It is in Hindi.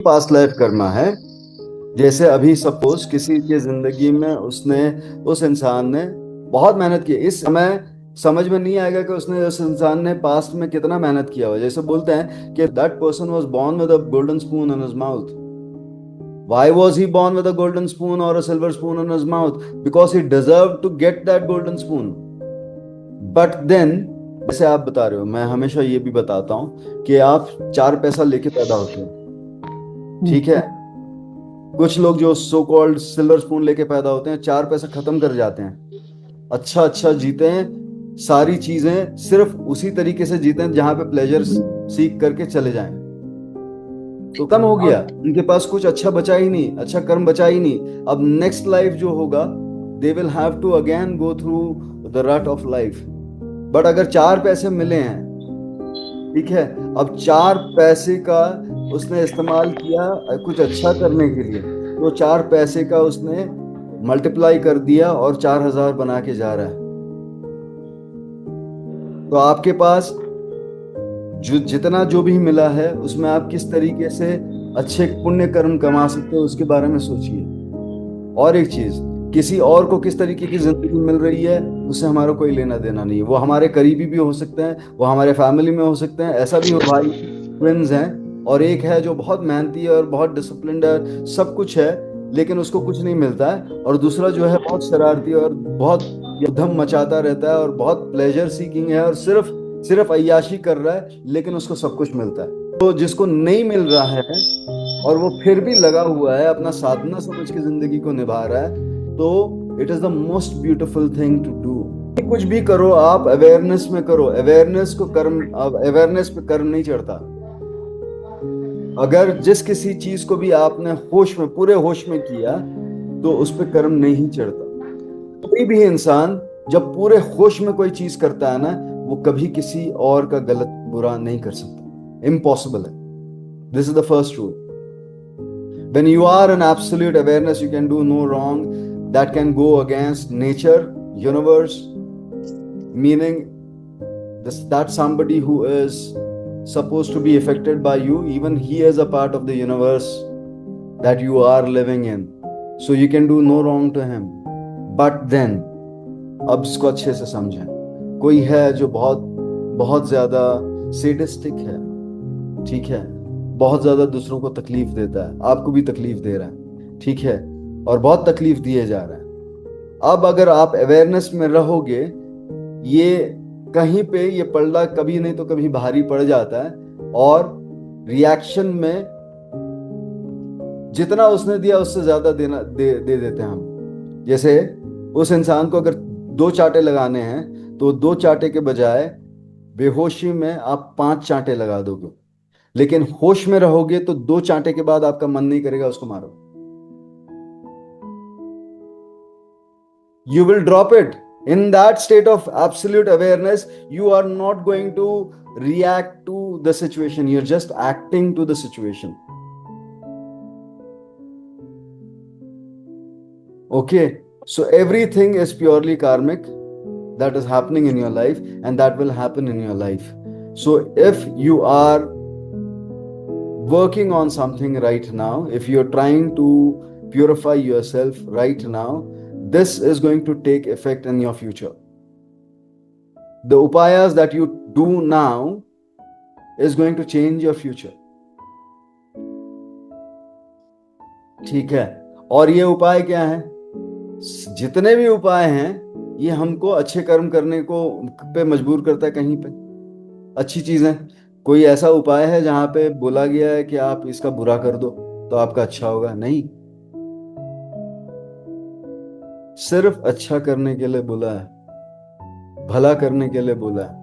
पास्ट लाइफ करना है। जैसे अभी सपोज किसी के जिंदगी में उसने उस इंसान ने बहुत मेहनत की, इस समय समझ में नहीं आएगा कि उसने उस इंसान ने पास्ट में कितना मेहनत किया हुआ। जैसे बोलते हैं कि that person was born with a golden spoon in his mouth. Why was he born with a golden spoon और a silver spoon in his mouth? Because he deserve to get that golden spoon. But then, जैसे आप बता रहे हो, मैं हमेशा ये भी बताता हूँ कि आप चार पैसा लेके पैदा होते हो, ठीक है। कुछ लोग जो सो कॉल्ड सिल्वर स्पून लेके पैदा होते हैं, चार पैसा खत्म कर जाते हैं, अच्छा अच्छा जीते हैं, सारी चीजें सिर्फ उसी तरीके से जीते हैं जहां पे प्लेजर सीख करके चले जाएं। तो कम हो गया, उनके पास कुछ अच्छा बचा ही नहीं, अच्छा कर्म बचा ही नहीं। अब नेक्स्ट लाइफ जो होगा, they will have to again go through the rut of life. But अगर चार पैसे मिले हैं, ठीक है, अब चार पैसे का उसने इस्तेमाल किया कुछ अच्छा करने के लिए, तो चार पैसे का उसने मल्टीप्लाई कर दिया और 4,000 बना के जा रहा है। तो आपके पास जो जितना जो भी मिला है, उसमें आप किस तरीके से अच्छे पुण्य कर्म कमा सकते हो, उसके बारे में सोचिए। और एक चीज, किसी और को किस तरीके की जिंदगी मिल रही है, उससे हमारा कोई लेना देना नहीं है। वो हमारे करीबी भी हो सकते हैं, वो हमारे फैमिली में हो सकते हैं, ऐसा भी हो भाई ट्विंस हैं, और एक है जो बहुत मेहनती है और बहुत डिसिप्लिन्ड है, सब कुछ है, लेकिन उसको कुछ नहीं मिलता है। और दूसरा जो है बहुत शरारती और बहुत उधम मचाता रहता है और बहुत प्लेजर सीकिंग है और सिर्फ सिर्फ अय्याशी कर रहा है, लेकिन उसको सब कुछ मिलता है। तो जिसको नहीं मिल रहा है और वो फिर भी लगा हुआ है, अपना साधना समझ के जिंदगी को निभा रहा है, तो it is the most beautiful thing to do. कुछ भी करो आप अवेयरनेस में करो, अवेयरनेस को कर्म, अवेयरनेस पे कर्म नहीं चढ़ता। अगर जिस किसी चीज को भी आपने होश में, पूरे होश में किया, तो उस पे कर्म नहीं चढ़ता। कोई भी इंसान जब पूरे होश में कोई चीज करता है ना, वो कभी किसी और का गलत बुरा नहीं कर सकता, इम्पॉसिबल है। This is the first rule. When you are in absolute awareness, you can do no wrong that can go against nature, universe, meaning this, that somebody who is supposed to be affected by you, even he is a part of the universe that you are living in. So you can do no wrong to him. But then, अब इसको अच्छे से समझें। कोई है जो बहुत बहुत ज्यादा सेडिस्टिक है, ठीक है, बहुत ज्यादा दूसरों को तकलीफ देता है, आपको भी तकलीफ दे रहा है, ठीक है, और बहुत तकलीफ दिए जा रहा है। अब अगर आप अवेयरनेस में रहोगे, ये कहीं पे ये पलड़ा कभी नहीं तो कभी भारी पड़ जाता है, और रिएक्शन में जितना उसने दिया उससे ज्यादा दे देते हैं हम। जैसे उस इंसान को अगर दो चांटे लगाने हैं, तो दो चांटे के बजाय बेहोशी में आप पांच चांटे लगा दोगे, लेकिन होश में रहोगे तो दो चांटे के बाद आपका मन नहीं करेगा उसको मारो। You will drop it. In that state of absolute awareness, you are not going to react to the situation, you're just acting to the situation. Okay, so everything is purely karmic that is happening in your life, and that will happen in your life. So if you are working on something right now, if you're trying to purify yourself right now, this is going to take effect in your future. The upayas that you do now is going to change your future. ठीक है, और ये उपाय क्या है? जितने भी उपाय हैं, ये हमको अच्छे कर्म करने को पे मजबूर करता है, कहीं पे अच्छी चीजें। कोई ऐसा उपाय है जहां पे बोला गया है कि आप इसका बुरा कर दो तो आपका अच्छा होगा? नहीं, सिर्फ अच्छा करने के लिए बोला है, भला करने के लिए बोला है।